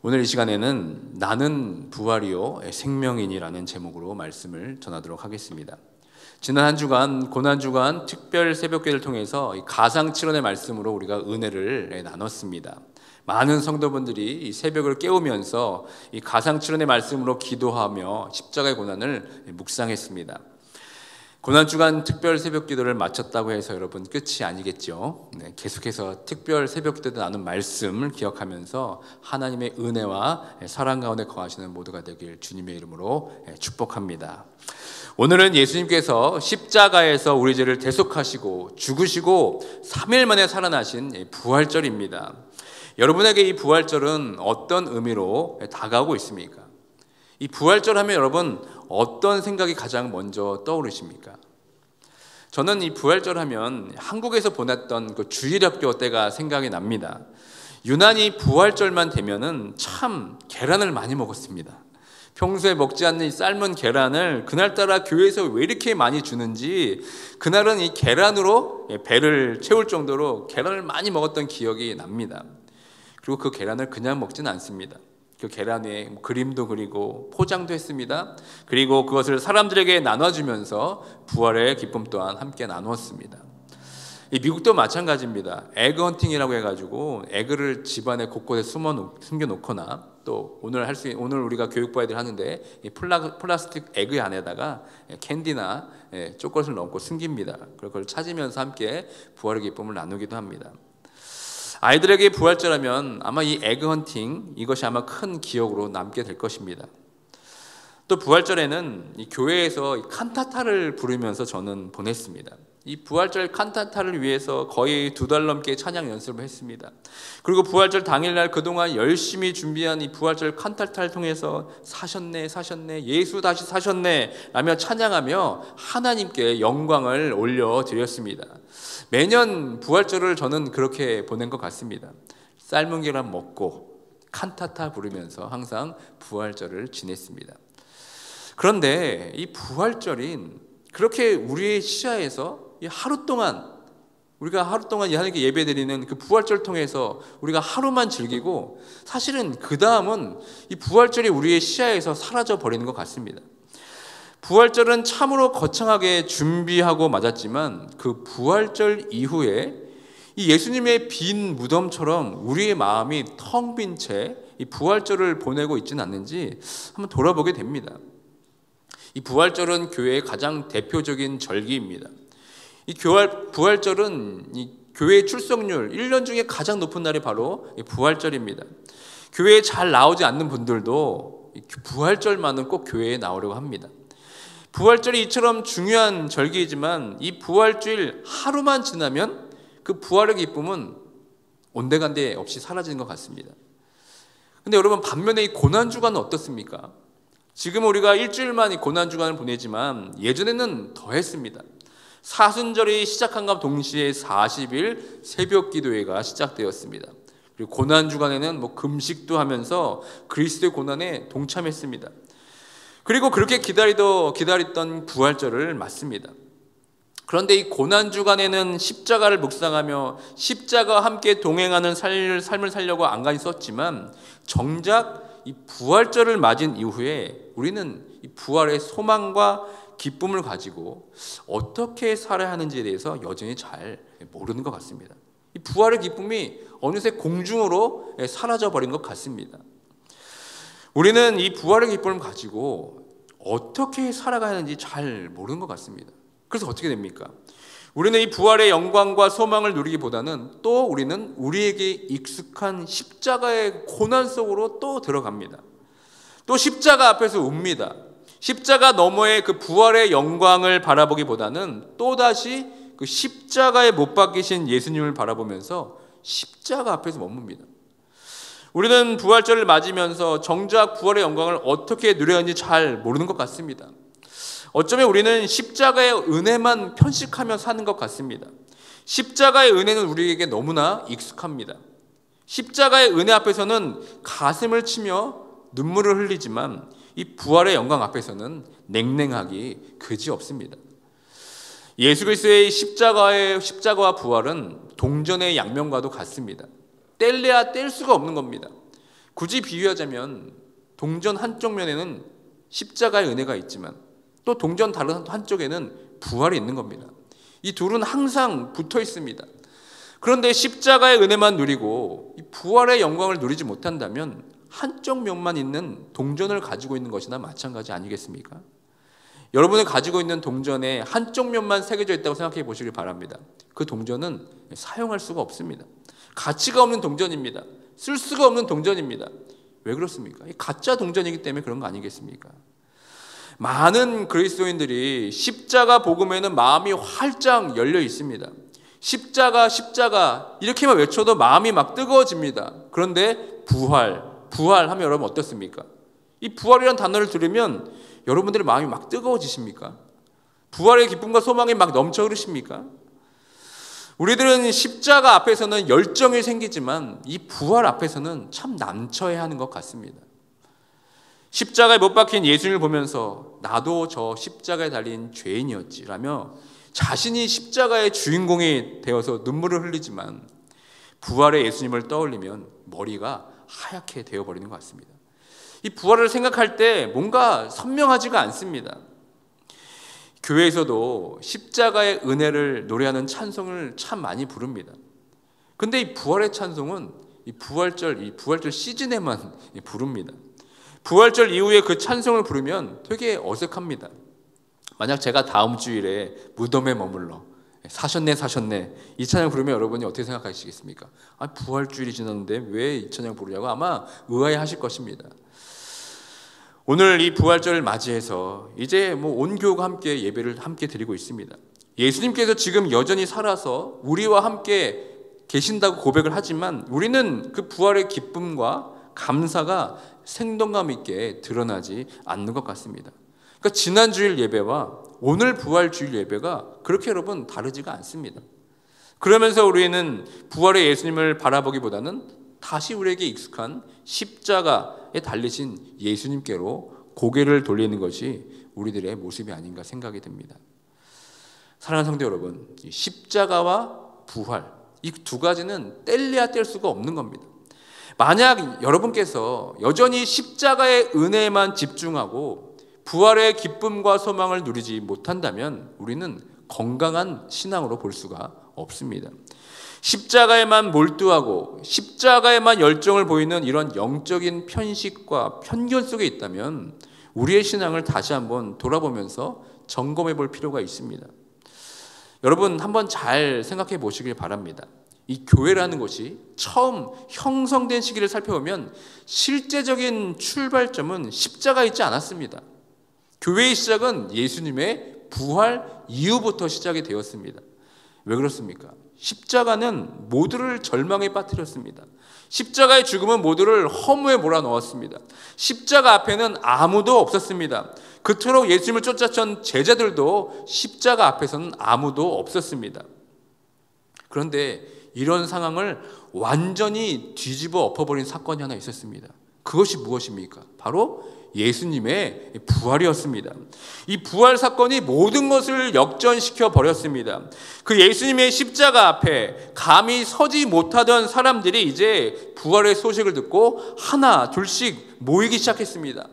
오늘 이 시간에는 나는 부활이요 생명이니라는 제목으로 말씀을 전하도록 하겠습니다. 지난 한 주간 고난주간 특별 새벽기도를 통해서 가상칠언의 말씀으로 우리가 은혜를 나눴습니다. 많은 성도분들이 이 새벽을 깨우면서 이 가상칠언의 말씀으로 기도하며 십자가의 고난을 묵상했습니다. 고난주간 특별 새벽기도를 마쳤다고 해서 여러분 끝이 아니겠죠. 계속해서 특별 새벽기도에 나눈 말씀을 기억하면서 하나님의 은혜와 사랑 가운데 거하시는 모두가 되길 주님의 이름으로 축복합니다. 오늘은 예수님께서 십자가에서 우리 죄를 대속하시고 죽으시고 3일 만에 살아나신 부활절입니다. 여러분에게 이 부활절은 어떤 의미로 다가오고 있습니까? 이 부활절 하면 여러분 어떤 생각이 가장 먼저 떠오르십니까? 저는 이 부활절 하면 한국에서 보냈던 그 주일학교 때가 생각이 납니다. 유난히 부활절만 되면은 참 계란을 많이 먹었습니다. 평소에 먹지 않는 이 삶은 계란을 그날따라 교회에서 왜 이렇게 많이 주는지 그날은 이 계란으로 배를 채울 정도로 계란을 많이 먹었던 기억이 납니다. 그리고 그 계란을 그냥 먹지는 않습니다. 그 계란 위에 그림도 그리고 포장도 했습니다. 그리고 그것을 사람들에게 나눠주면서 부활의 기쁨 또한 함께 나누었습니다. 이 미국도 마찬가지입니다. 에그 헌팅이라고 해가지고 에그를 집안에 곳곳에 숨겨놓거나 또 오늘 우리가 교육부 애들 하는데 이 플라스틱 에그 안에다가 캔디나 초콜릿을 넣고 숨깁니다. 그걸 찾으면서 함께 부활의 기쁨을 나누기도 합니다. 아이들에게 부활절하면 아마 이 에그 헌팅 이것이 아마 큰 기억으로 남게 될 것입니다. 또 부활절에는 이 교회에서 이 칸타타를 부르면서 저는 보냈습니다. 이 부활절 칸타타를 위해서 거의 2달 넘게 찬양 연습을 했습니다. 그리고 부활절 당일날 그동안 열심히 준비한 이 부활절 칸타타를 통해서 사셨네 예수 다시 사셨네 라며 찬양하며 하나님께 영광을 올려드렸습니다. 매년 부활절을 저는 그렇게 보낸 것 같습니다. 삶은 계란 먹고 칸타타 부르면서 항상 부활절을 지냈습니다. 그런데 이 부활절인 그렇게 우리의 시야에서 우리가 하루 동안 하나님께 예배드리는 그 부활절 통해서 우리가 하루만 즐기고 사실은 그 다음은 이 부활절이 우리의 시야에서 사라져 버리는 것 같습니다. 부활절은 참으로 거창하게 준비하고 맞았지만 그 부활절 이후에 이 예수님의 빈 무덤처럼 우리의 마음이 텅 빈 채 이 부활절을 보내고 있지는 않는지 한번 돌아보게 됩니다. 이 부활절은 교회의 가장 대표적인 절기입니다. 이 부활절은 이 교회 출석률 1년 중에 가장 높은 날이 바로 부활절입니다. 교회에 잘 나오지 않는 분들도 부활절만은 꼭 교회에 나오려고 합니다. 부활절이 이처럼 중요한 절기이지만 이 부활주일 하루만 지나면 그 부활의 기쁨은 온데간데 없이 사라지는 것 같습니다. 근데 여러분 반면에 이 고난주간은 어떻습니까? 지금 우리가 일주일만 이 고난주간을 보내지만 예전에는 더 했습니다. 사순절이 시작한과 동시에 40일 새벽기도회가 시작되었습니다. 그리고 고난주간에는 금식도 하면서 그리스도의 고난에 동참했습니다. 그리고 그렇게 기다렸던 부활절을 맞습니다. 그런데 이 고난주간에는 십자가를 묵상하며 십자가와 함께 동행하는 삶을 살려고 안간히 썼지만 정작 이 부활절을 맞은 이후에 우리는 이 부활의 소망과 기쁨을 가지고 어떻게 살아야 하는지에 대해서 여전히 잘 모르는 것 같습니다. 이 부활의 기쁨이 어느새 공중으로 사라져버린 것 같습니다. 우리는 이 부활의 기쁨을 가지고 어떻게 살아가야 하는지 잘 모르는 것 같습니다. 그래서 어떻게 됩니까? 우리는 이 부활의 영광과 소망을 누리기보다는 또 우리는 우리에게 익숙한 십자가의 고난 속으로 또 들어갑니다. 또 십자가 앞에서 웁니다. 십자가 너머의 그 부활의 영광을 바라보기보다는 또다시 그 십자가에 못 박히신 예수님을 바라보면서 십자가 앞에서 머뭅니다. 우리는 부활절을 맞으면서 정작 부활의 영광을 어떻게 누려야 하는지 잘 모르는 것 같습니다. 어쩌면 우리는 십자가의 은혜만 편식하며 사는 것 같습니다. 십자가의 은혜는 우리에게 너무나 익숙합니다. 십자가의 은혜 앞에서는 가슴을 치며 눈물을 흘리지만 이 부활의 영광 앞에서는 냉랭하기 그지없습니다. 예수 그리스도의 십자가와 부활은 동전의 양면과도 같습니다. 뗄래야 뗄 수가 없는 겁니다. 굳이 비유하자면 동전 한쪽 면에는 십자가의 은혜가 있지만 또 동전 다른 한쪽에는 부활이 있는 겁니다. 이 둘은 항상 붙어 있습니다. 그런데 십자가의 은혜만 누리고 이 부활의 영광을 누리지 못한다면 한쪽 면만 있는 동전을 가지고 있는 것이나 마찬가지 아니겠습니까? 여러분이 가지고 있는 동전에 한쪽 면만 새겨져 있다고 생각해 보시길 바랍니다. 그 동전은 사용할 수가 없습니다. 가치가 없는 동전입니다. 쓸 수가 없는 동전입니다. 왜 그렇습니까? 가짜 동전이기 때문에 그런 거 아니겠습니까? 많은 그리스도인들이 십자가 복음에는 마음이 활짝 열려 있습니다. 십자가 십자가 이렇게만 외쳐도 마음이 막 뜨거워집니다. 그런데 부활하면 여러분 어떻습니까? 이 부활이라는 단어를 들으면 여러분들의 마음이 막 뜨거워지십니까? 부활의 기쁨과 소망이 막 넘쳐 흐르십니까? 우리들은 십자가 앞에서는 열정이 생기지만 이 부활 앞에서는 참 남쳐야 하는 것 같습니다. 십자가에 못 박힌 예수님을 보면서 나도 저 십자가에 달린 죄인이었지라며 자신이 십자가의 주인공이 되어서 눈물을 흘리지만 부활의 예수님을 떠올리면 머리가 하얗게 되어버리는 것 같습니다. 이 부활을 생각할 때 뭔가 선명하지가 않습니다. 교회에서도 십자가의 은혜를 노래하는 찬송을 참 많이 부릅니다. 근데 이 부활의 찬송은 이 부활절 시즌에만 부릅니다. 부활절 이후에 그 찬송을 부르면 되게 어색합니다. 만약 제가 다음 주일에 무덤에 머물러 사셨네 이 찬양 부르면 여러분이 어떻게 생각하시겠습니까? 부활주일이 지났는데 왜 이 찬양 부르냐고 아마 의아해하실 것입니다. 오늘 이 부활절을 맞이해서 이제 온 교우가 함께 예배를 함께 드리고 있습니다. 예수님께서 지금 여전히 살아서 우리와 함께 계신다고 고백을 하지만 우리는 그 부활의 기쁨과 감사가 생동감 있게 드러나지 않는 것 같습니다. 그러니까 지난 주일 예배와 오늘 부활주일 예배가 그렇게 여러분 다르지가 않습니다. 그러면서 우리는 부활의 예수님을 바라보기보다는 다시 우리에게 익숙한 십자가에 달리신 예수님께로 고개를 돌리는 것이 우리들의 모습이 아닌가 생각이 듭니다. 사랑하는 성도 여러분, 십자가와 부활 이 두 가지는 뗄래야 뗄 수가 없는 겁니다. 만약 여러분께서 여전히 십자가의 은혜에만 집중하고 부활의 기쁨과 소망을 누리지 못한다면 우리는 건강한 신앙으로 볼 수가 없습니다. 십자가에만 몰두하고 십자가에만 열정을 보이는 이런 영적인 편식과 편견 속에 있다면 우리의 신앙을 다시 한번 돌아보면서 점검해 볼 필요가 있습니다. 여러분 한번 잘 생각해 보시길 바랍니다. 이 교회라는 것이 처음 형성된 시기를 살펴보면 실제적인 출발점은 십자가에 있지 않았습니다. 교회의 시작은 예수님의 부활 이후부터 시작이 되었습니다. 왜 그렇습니까? 십자가는 모두를 절망에 빠뜨렸습니다. 십자가의 죽음은 모두를 허무에 몰아넣었습니다. 십자가 앞에는 아무도 없었습니다. 그토록 예수님을 쫓아쳤던 제자들도 십자가 앞에서는 아무도 없었습니다. 그런데 이런 상황을 완전히 뒤집어 엎어버린 사건이 하나 있었습니다. 그것이 무엇입니까? 바로 예수님의 부활이었습니다. 이 부활 사건이 모든 것을 역전시켜 버렸습니다. 그 예수님의 십자가 앞에 감히 서지 못하던 사람들이 이제 부활의 소식을 듣고 하나 둘씩 모이기 시작했습니다.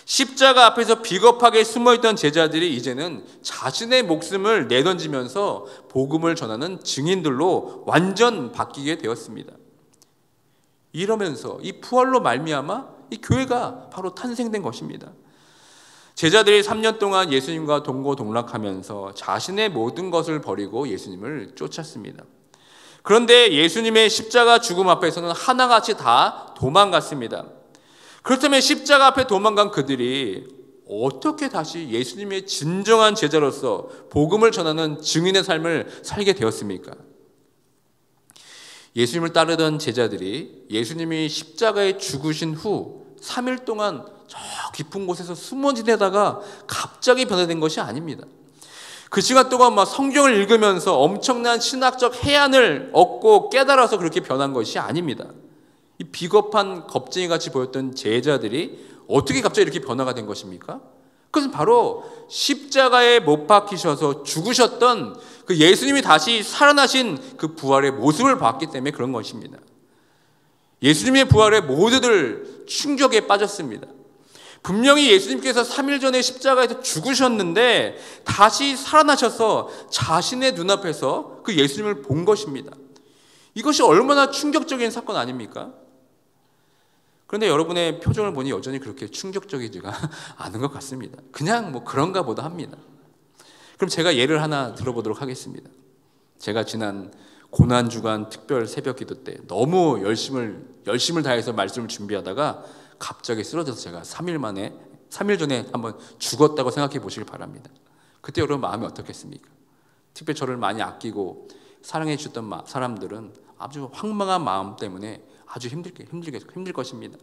십자가 앞에서 비겁하게 숨어있던 제자들이 이제는 자신의 목숨을 내던지면서 복음을 전하는 증인들로 완전 바뀌게 되었습니다. 이러면서 이 부활로 말미암아 이 교회가 바로 탄생된 것입니다. 제자들이 3년 동안 예수님과 동고동락하면서 자신의 모든 것을 버리고 예수님을 쫓았습니다. 그런데 예수님의 십자가 죽음 앞에서는 하나같이 다 도망갔습니다. 그렇다면 십자가 앞에 도망간 그들이 어떻게 다시 예수님의 진정한 제자로서 복음을 전하는 증인의 삶을 살게 되었습니까? 예수님을 따르던 제자들이 예수님이 십자가에 죽으신 후 3일 동안 저 깊은 곳에서 숨어 지내다가 갑자기 변화된 것이 아닙니다. 그 시간 동안 막 성경을 읽으면서 엄청난 신학적 해안을 얻고 깨달아서 그렇게 변한 것이 아닙니다. 이 비겁한 겁쟁이같이 보였던 제자들이 어떻게 갑자기 이렇게 변화가 된 것입니까? 그것은 바로 십자가에 못 박히셔서 죽으셨던 그 예수님이 다시 살아나신 그 부활의 모습을 봤기 때문에 그런 것입니다. 예수님의 부활에 모두들 충격에 빠졌습니다. 분명히 예수님께서 3일 전에 십자가에서 죽으셨는데 다시 살아나셔서 자신의 눈앞에서 그 예수님을 본 것입니다. 이것이 얼마나 충격적인 사건 아닙니까? 그런데 여러분의 표정을 보니 여전히 그렇게 충격적이지가 않은 것 같습니다. 그냥 뭐 그런가 보다 합니다. 그럼 제가 예를 하나 들어보도록 하겠습니다. 제가 지난 고난주간 특별 새벽기도 때 너무 열심을 다해서 말씀을 준비하다가 갑자기 쓰러져서 제가 3일 전에 한번 죽었다고 생각해 보시길 바랍니다. 그때 여러분 마음이 어떻겠습니까? 특별히 저를 많이 아끼고 사랑해 주셨던 사람들은 아주 황망한 마음 때문에 아주 힘들 것입니다.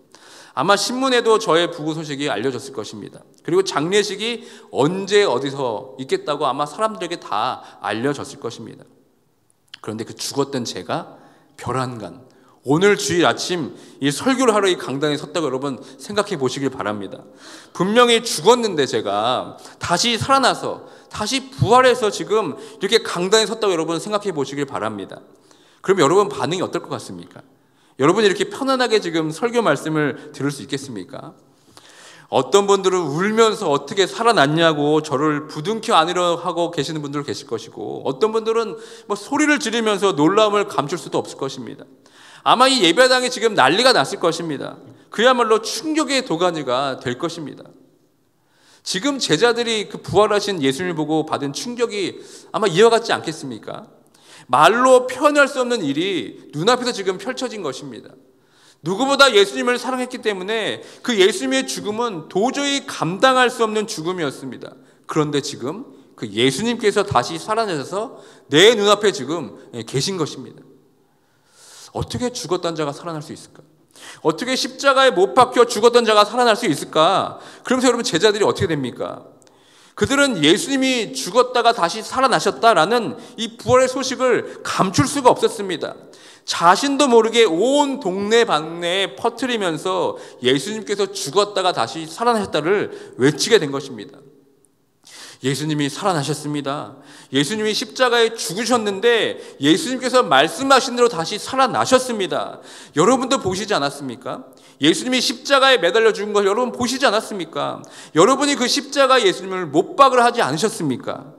아마 신문에도 저의 부고 소식이 알려졌을 것입니다. 그리고 장례식이 언제 어디서 있겠다고 아마 사람들에게 다 알려졌을 것입니다. 그런데 그 죽었던 제가 별안간 오늘 주일 아침 이 설교를 하러 이 강단에 섰다고 여러분 생각해 보시길 바랍니다. 분명히 죽었는데 제가 다시 살아나서 다시 부활해서 지금 이렇게 강단에 섰다고 여러분 생각해 보시길 바랍니다. 그럼 여러분 반응이 어떨 것 같습니까? 여러분이 이렇게 편안하게 지금 설교 말씀을 들을 수 있겠습니까? 어떤 분들은 울면서 어떻게 살아났냐고 저를 부둥켜 안으려 하고 계시는 분들 계실 것이고, 어떤 분들은 뭐 소리를 지르면서 놀라움을 감출 수도 없을 것입니다. 아마 이 예배당이 지금 난리가 났을 것입니다. 그야말로 충격의 도가니가 될 것입니다. 지금 제자들이 그 부활하신 예수님을 보고 받은 충격이 아마 이와 같지 않겠습니까? 말로 표현할 수 없는 일이 눈앞에서 지금 펼쳐진 것입니다. 누구보다 예수님을 사랑했기 때문에 그 예수님의 죽음은 도저히 감당할 수 없는 죽음이었습니다. 그런데 지금 그 예수님께서 다시 살아나셔서 내 눈앞에 지금 계신 것입니다. 어떻게 죽었던 자가 살아날 수 있을까? 어떻게 십자가에 못 박혀 죽었던 자가 살아날 수 있을까? 그러면서 여러분 제자들이 어떻게 됩니까? 그들은 예수님이 죽었다가 다시 살아나셨다라는 이 부활의 소식을 감출 수가 없었습니다. 자신도 모르게 온 동네방네에 퍼뜨리면서 예수님께서 죽었다가 다시 살아나셨다를 외치게 된 것입니다. 예수님이 살아나셨습니다. 예수님이 십자가에 죽으셨는데 예수님께서 말씀하신 대로 다시 살아나셨습니다. 여러분도 보시지 않았습니까? 예수님이 십자가에 매달려 죽은 걸 여러분 보시지 않았습니까? 여러분이 그 십자가 예수님을 못 박으려 하지 않으셨습니까?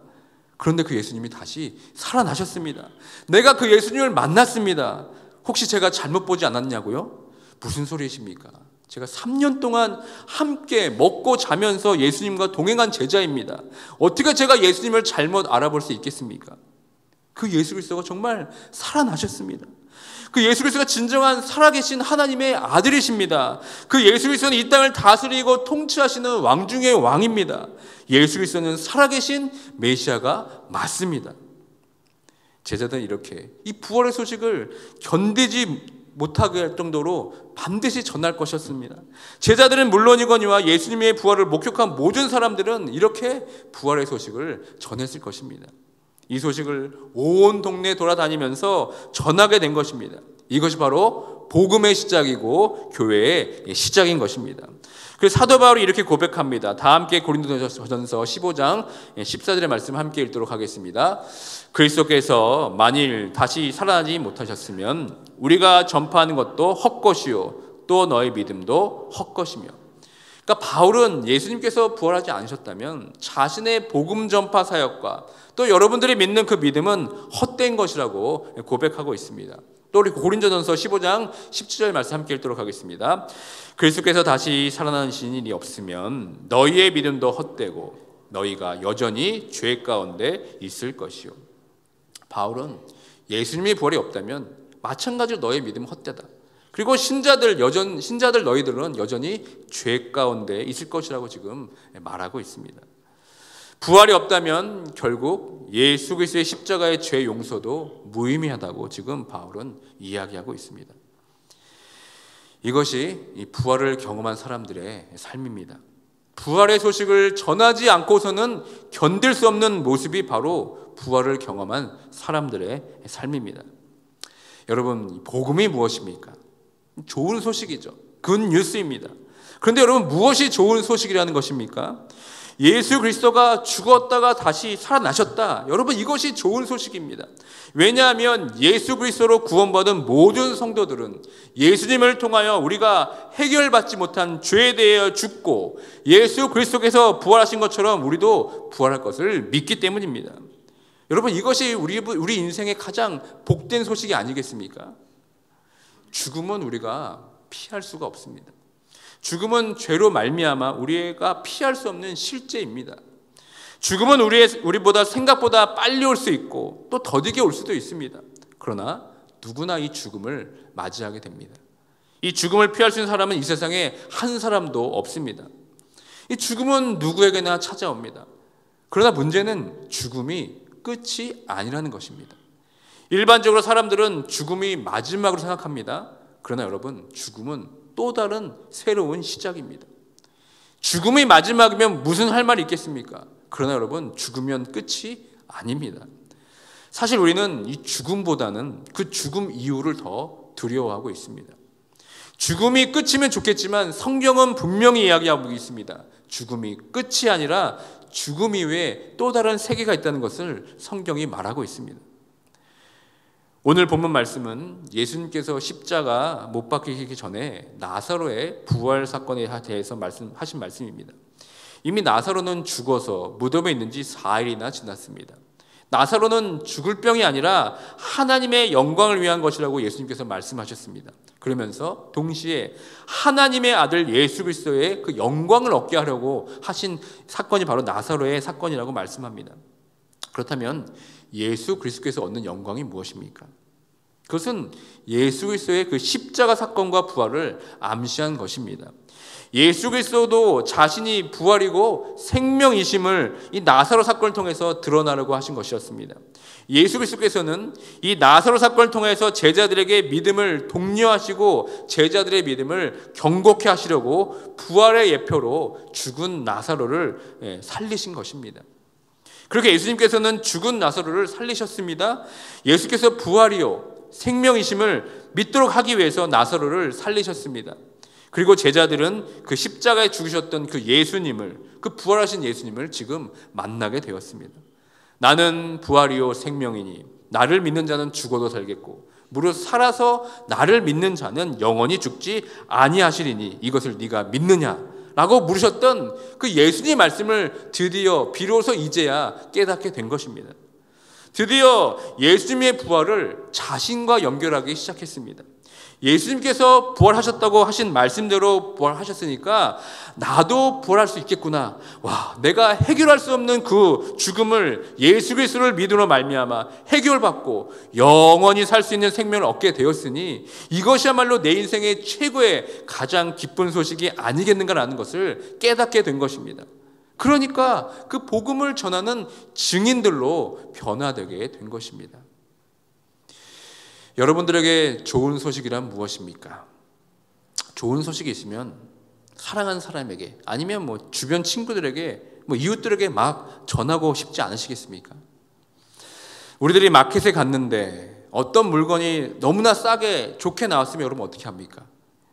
그런데 그 예수님이 다시 살아나셨습니다. 내가 그 예수님을 만났습니다. 혹시 제가 잘못 보지 않았냐고요? 무슨 소리이십니까? 제가 3년 동안 함께 먹고 자면서 예수님과 동행한 제자입니다. 어떻게 제가 예수님을 잘못 알아볼 수 있겠습니까? 그 예수 그리스도가 정말 살아나셨습니다. 그 예수 그리스도가 진정한 살아계신 하나님의 아들이십니다. 그 예수 그리스도는 이 땅을 다스리고 통치하시는 왕 중의 왕입니다. 예수 그리스도는 살아계신 메시아가 맞습니다. 제자들은 이렇게 이 부활의 소식을 견디지 못하게 할 정도로 반드시 전할 것이었습니다. 제자들은 물론이거니와 예수님의 부활을 목격한 모든 사람들은 이렇게 부활의 소식을 전했을 것입니다. 이 소식을 온 동네 돌아다니면서 전하게 된 것입니다. 이것이 바로 복음의 시작이고 교회의 시작인 것입니다. 그래서 사도 바울이 이렇게 고백합니다. 다 함께 고린도전서 15장 14절의 말씀 함께 읽도록 하겠습니다. 그리스도께서 만일 다시 살아나지 못하셨으면 우리가 전파하는 것도 헛것이요 또 너의 믿음도 헛것이며. 그러니까 바울은 예수님께서 부활하지 않으셨다면 자신의 복음 전파 사역과 또 여러분들이 믿는 그 믿음은 헛된 것이라고 고백하고 있습니다. 또 우리 고린도전서 15장 17절 말씀 함께 읽도록 하겠습니다. 그리스도께서 다시 살아나신 일이 없으면 너희의 믿음도 헛되고 너희가 여전히 죄 가운데 있을 것이요. 바울은 예수님의 부활이 없다면 마찬가지로 너의 믿음은 헛되다. 그리고 신자들 너희들은 여전히 죄 가운데 있을 것이라고 지금 말하고 있습니다. 부활이 없다면 결국 예수 그리스도의 십자가의 죄 용서도 무의미하다고 지금 바울은 이야기하고 있습니다. 이것이 이 부활을 경험한 사람들의 삶입니다. 부활의 소식을 전하지 않고서는 견딜 수 없는 모습이 바로 부활을 경험한 사람들의 삶입니다. 여러분, 복음이 무엇입니까? 좋은 소식이죠. 굿 뉴스입니다. 그런데 여러분, 무엇이 좋은 소식이라는 것입니까? 예수 그리스도가 죽었다가 다시 살아나셨다. 여러분, 이것이 좋은 소식입니다. 왜냐하면 예수 그리스도로 구원받은 모든 성도들은 예수님을 통하여 우리가 해결받지 못한 죄에 대해 죽고 예수 그리스도께서 부활하신 것처럼 우리도 부활할 것을 믿기 때문입니다. 여러분, 이것이 우리 인생의 가장 복된 소식이 아니겠습니까? 죽음은 우리가 피할 수가 없습니다. 죽음은 죄로 말미암아 우리가 피할 수 없는 실제입니다. 죽음은 우리보다 생각보다 빨리 올 수 있고 또 더디게 올 수도 있습니다. 그러나 누구나 이 죽음을 맞이하게 됩니다. 이 죽음을 피할 수 있는 사람은 이 세상에 한 사람도 없습니다. 이 죽음은 누구에게나 찾아옵니다. 그러나 문제는 죽음이 끝이 아니라는 것입니다. 일반적으로 사람들은 죽음이 마지막으로 생각합니다. 그러나 여러분, 죽음은 또 다른 새로운 시작입니다. 죽음이 마지막이면 무슨 할 말이 있겠습니까? 그러나 여러분, 죽으면 끝이 아닙니다. 사실 우리는 이 죽음보다는 그 죽음 이후를 더 두려워하고 있습니다. 죽음이 끝이면 좋겠지만 성경은 분명히 이야기하고 있습니다. 죽음이 끝이 아니라 죽음 이후에 또 다른 세계가 있다는 것을 성경이 말하고 있습니다. 오늘 본문 말씀은 예수님께서 십자가 못 박히기 전에 나사로의 부활 사건에 대해서 하신 말씀입니다. 이미 나사로는 죽어서 무덤에 있는 지 4일이나 지났습니다. 나사로는 죽을 병이 아니라 하나님의 영광을 위한 것이라고 예수님께서 말씀하셨습니다. 그러면서 동시에 하나님의 아들 예수 그리스도의 그 영광을 얻게 하려고 하신 사건이 바로 나사로의 사건이라고 말씀합니다. 그렇다면 예수 그리스도께서 얻는 영광이 무엇입니까? 그것은 예수 그리스도의 그 십자가 사건과 부활을 암시한 것입니다. 예수 그리스도도 자신이 부활이고 생명이심을 이 나사로 사건을 통해서 드러나려고 하신 것이었습니다. 예수 그리스도께서는 이 나사로 사건을 통해서 제자들에게 믿음을 독려하시고 제자들의 믿음을 경고케 하시려고 부활의 예표로 죽은 나사로를 살리신 것입니다. 그렇게 예수님께서는 죽은 나사로를 살리셨습니다. 예수께서 부활이요 생명이심을 믿도록 하기 위해서 나사로를 살리셨습니다. 그리고 제자들은 그 십자가에 죽으셨던 그 예수님을, 그 부활하신 예수님을 지금 만나게 되었습니다. 나는 부활이요 생명이니 나를 믿는 자는 죽어도 살겠고 무릇 살아서 나를 믿는 자는 영원히 죽지 아니하시리니 이것을 네가 믿느냐? 라고 물으셨던 그 예수님의 말씀을 드디어 비로소 이제야 깨닫게 된 것입니다. 드디어 예수님의 부활을 자신과 연결하기 시작했습니다. 예수님께서 부활하셨다고 하신 말씀대로 부활하셨으니까 나도 부활할 수 있겠구나. 와, 내가 해결할 수 없는 그 죽음을 예수 그리스도를 믿음으로 말미암아 해결받고 영원히 살 수 있는 생명을 얻게 되었으니 이것이야말로 내 인생의 최고의 가장 기쁜 소식이 아니겠는가라는 것을 깨닫게 된 것입니다. 그러니까 그 복음을 전하는 증인들로 변화되게 된 것입니다. 여러분들에게 좋은 소식이란 무엇입니까? 좋은 소식이 있으면 사랑하는 사람에게 아니면 주변 친구들에게 이웃들에게 막 전하고 싶지 않으시겠습니까? 우리들이 마켓에 갔는데 어떤 물건이 너무나 싸게 좋게 나왔으면 여러분 어떻게 합니까?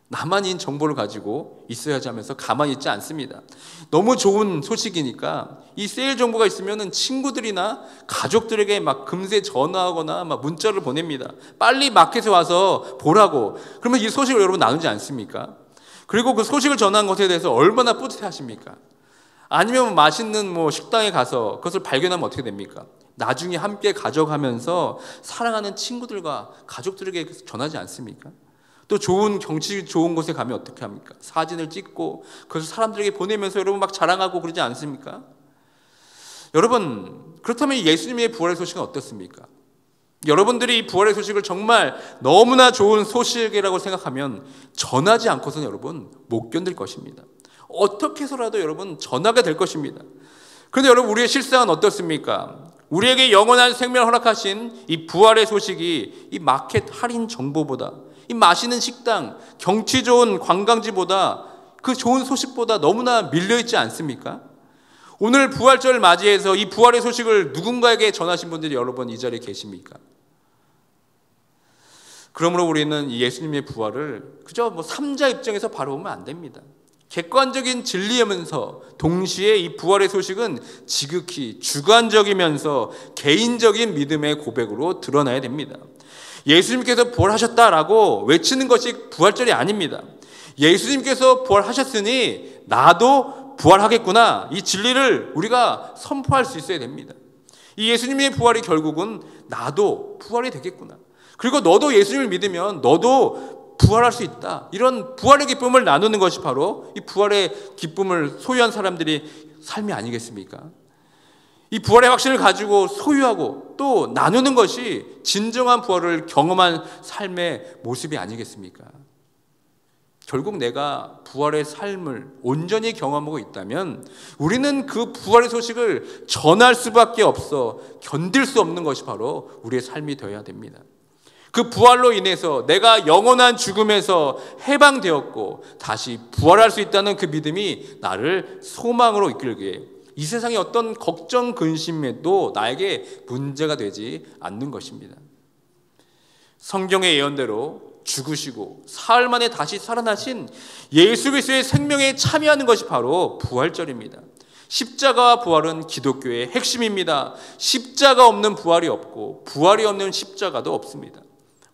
나만인 정보를 가지고 있어야지 하면서 가만히 있지 않습니다. 너무 좋은 소식이니까 이 세일 정보가 있으면 친구들이나 가족들에게 막 금세 전화하거나 막 문자를 보냅니다. 빨리 마켓에 와서 보라고. 그러면 이 소식을 여러분 나누지 않습니까? 그리고 그 소식을 전한 것에 대해서 얼마나 뿌듯해 하십니까? 아니면 맛있는 식당에 가서 그것을 발견하면 어떻게 됩니까? 나중에 함께 가져가면서 사랑하는 친구들과 가족들에게 전하지 않습니까? 또 좋은 경치 좋은 곳에 가면 어떻게 합니까? 사진을 찍고 그것을 사람들에게 보내면서 여러분 막 자랑하고 그러지 않습니까? 여러분, 그렇다면 예수님의 부활의 소식은 어떻습니까? 여러분들이 이 부활의 소식을 정말 너무나 좋은 소식이라고 생각하면 전하지 않고서는 여러분 못 견딜 것입니다. 어떻게 해서라도 여러분 전하게 될 것입니다. 그런데 여러분, 우리의 실상은 어떻습니까? 우리에게 영원한 생명을 허락하신 이 부활의 소식이 이 마켓 할인 정보보다, 이 맛있는 식당, 경치 좋은 관광지보다, 그 좋은 소식보다 너무나 밀려있지 않습니까? 오늘 부활절을 맞이해서 이 부활의 소식을 누군가에게 전하신 분들이 여러분 이 자리에 계십니까? 그러므로 우리는 이 예수님의 부활을 그저 삼자 입장에서 바라보면 안 됩니다. 객관적인 진리이면서 동시에 이 부활의 소식은 지극히 주관적이면서 개인적인 믿음의 고백으로 드러나야 됩니다. 예수님께서 부활하셨다라고 외치는 것이 부활절이 아닙니다. 예수님께서 부활하셨으니 나도 부활하겠구나, 이 진리를 우리가 선포할 수 있어야 됩니다. 이 예수님의 부활이 결국은 나도 부활이 되겠구나, 그리고 너도 예수님을 믿으면 너도 부활할 수 있다, 이런 부활의 기쁨을 나누는 것이 바로 이 부활의 기쁨을 소유한 사람들이 삶이 아니겠습니까? 이 부활의 확신을 가지고 소유하고 또 나누는 것이 진정한 부활을 경험한 삶의 모습이 아니겠습니까? 결국 내가 부활의 삶을 온전히 경험하고 있다면 우리는 그 부활의 소식을 전할 수밖에 없어 견딜 수 없는 것이 바로 우리의 삶이 되어야 됩니다. 그 부활로 인해서 내가 영원한 죽음에서 해방되었고 다시 부활할 수 있다는 그 믿음이 나를 소망으로 이끌게, 이 세상의 어떤 걱정, 근심에도 나에게 문제가 되지 않는 것입니다. 성경의 예언대로 죽으시고 사흘 만에 다시 살아나신 예수 그리스도의 생명에 참여하는 것이 바로 부활절입니다. 십자가와 부활은 기독교의 핵심입니다. 십자가 없는 부활이 없고 부활이 없는 십자가도 없습니다.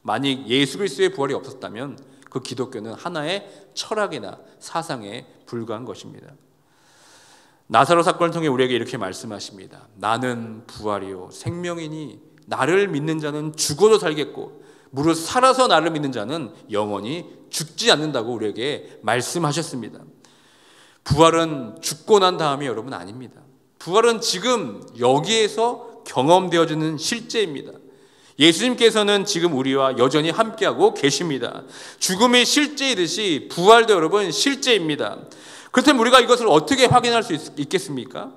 만약 예수 그리스도의 부활이 없었다면 그 기독교는 하나의 철학이나 사상에 불과한 것입니다. 나사로 사건을 통해 우리에게 이렇게 말씀하십니다. 나는 부활이요 생명이니 나를 믿는 자는 죽어도 살겠고 무릇 살아서 나를 믿는 자는 영원히 죽지 않는다고 우리에게 말씀하셨습니다. 부활은 죽고 난 다음이 여러분 아닙니다. 부활은 지금 여기에서 경험되어지는 실제입니다. 예수님께서는 지금 우리와 여전히 함께하고 계십니다. 죽음이 실제이듯이 부활도 여러분 실제입니다. 그렇다면 우리가 이것을 어떻게 확인할 수 있겠습니까?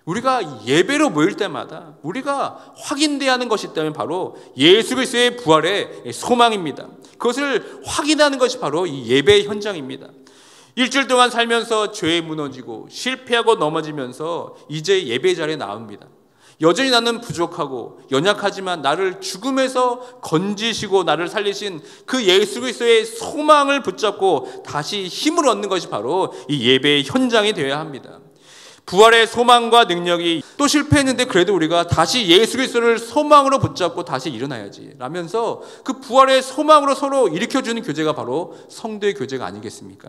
우리가 예배로 모일 때마다 우리가 확인돼야 하는 것이 있다면 바로 예수 그리스도의 부활의 소망입니다. 그것을 확인하는 것이 바로 이 예배의 현장입니다. 일주일 동안 살면서 죄에 무너지고 실패하고 넘어지면서 이제 예배 자리에 나옵니다. 여전히 나는 부족하고 연약하지만 나를 죽음에서 건지시고 나를 살리신 그 예수 그리스도의 소망을 붙잡고 다시 힘을 얻는 것이 바로 이 예배의 현장이 되어야 합니다. 부활의 소망과 능력이 또 실패했는데 그래도 우리가 다시 예수 그리스도를 소망으로 붙잡고 다시 일어나야지 라면서 그 부활의 소망으로 서로 일으켜주는 교제가 바로 성도의 교제가 아니겠습니까?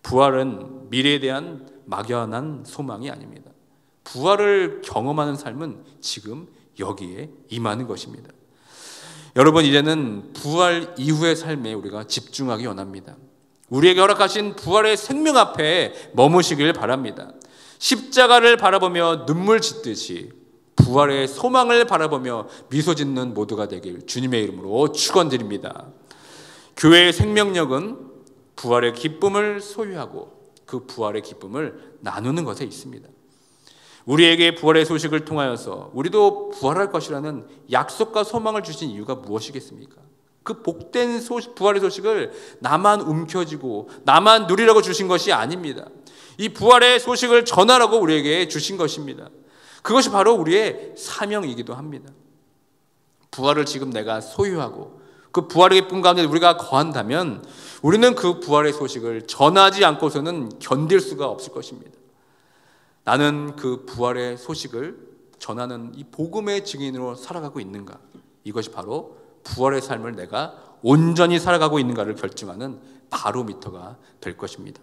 부활은 미래에 대한 막연한 소망이 아닙니다. 부활을 경험하는 삶은 지금 여기에 임하는 것입니다. 여러분, 이제는 부활 이후의 삶에 우리가 집중하기 원합니다. 우리에게 허락하신 부활의 생명 앞에 머무시길 바랍니다. 십자가를 바라보며 눈물 짓듯이 부활의 소망을 바라보며 미소 짓는 모두가 되길 주님의 이름으로 축원드립니다. 교회의 생명력은 부활의 기쁨을 소유하고 그 부활의 기쁨을 나누는 것에 있습니다. 우리에게 부활의 소식을 통하여서 우리도 부활할 것이라는 약속과 소망을 주신 이유가 무엇이겠습니까? 그 복된 부활의 소식을 나만 움켜쥐고 나만 누리라고 주신 것이 아닙니다. 이 부활의 소식을 전하라고 우리에게 주신 것입니다. 그것이 바로 우리의 사명이기도 합니다. 부활을 지금 내가 소유하고 그 부활의 기쁨 가운데 우리가 거한다면 우리는 그 부활의 소식을 전하지 않고서는 견딜 수가 없을 것입니다. 나는 그 부활의 소식을 전하는 이 복음의 증인으로 살아가고 있는가? 이것이 바로 부활의 삶을 내가 온전히 살아가고 있는가를 결정하는 바로미터가 될 것입니다.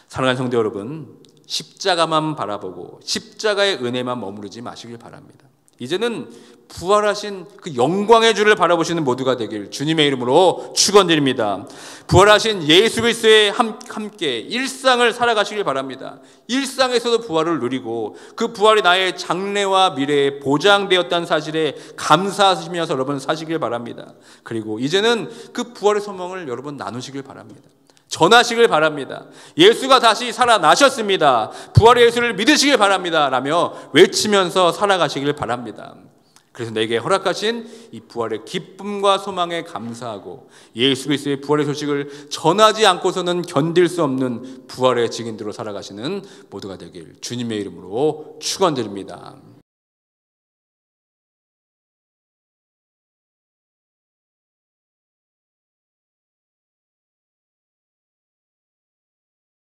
사랑하는 성도 여러분, 십자가만 바라보고 십자가의 은혜만 머무르지 마시길 바랍니다. 이제는 부활하신 그 영광의 주를 바라보시는 모두가 되길 주님의 이름으로 축원드립니다. 부활하신 예수 그리스도의 함께 일상을 살아가시길 바랍니다. 일상에서도 부활을 누리고 그 부활이 나의 장래와 미래에 보장되었다는 사실에 감사하시면서 여러분 사시길 바랍니다. 그리고 이제는 그 부활의 소망을 여러분 나누시길 바랍니다. 전하시길 바랍니다. 예수가 다시 살아나셨습니다. 부활의 예수를 믿으시길 바랍니다 라며 외치면서 살아가시길 바랍니다. 그래서 내게 허락하신 이 부활의 기쁨과 소망에 감사하고 예수 그리스도의 부활의 소식을 전하지 않고서는 견딜 수 없는 부활의 증인들로 살아가시는 모두가 되길 주님의 이름으로 축원드립니다.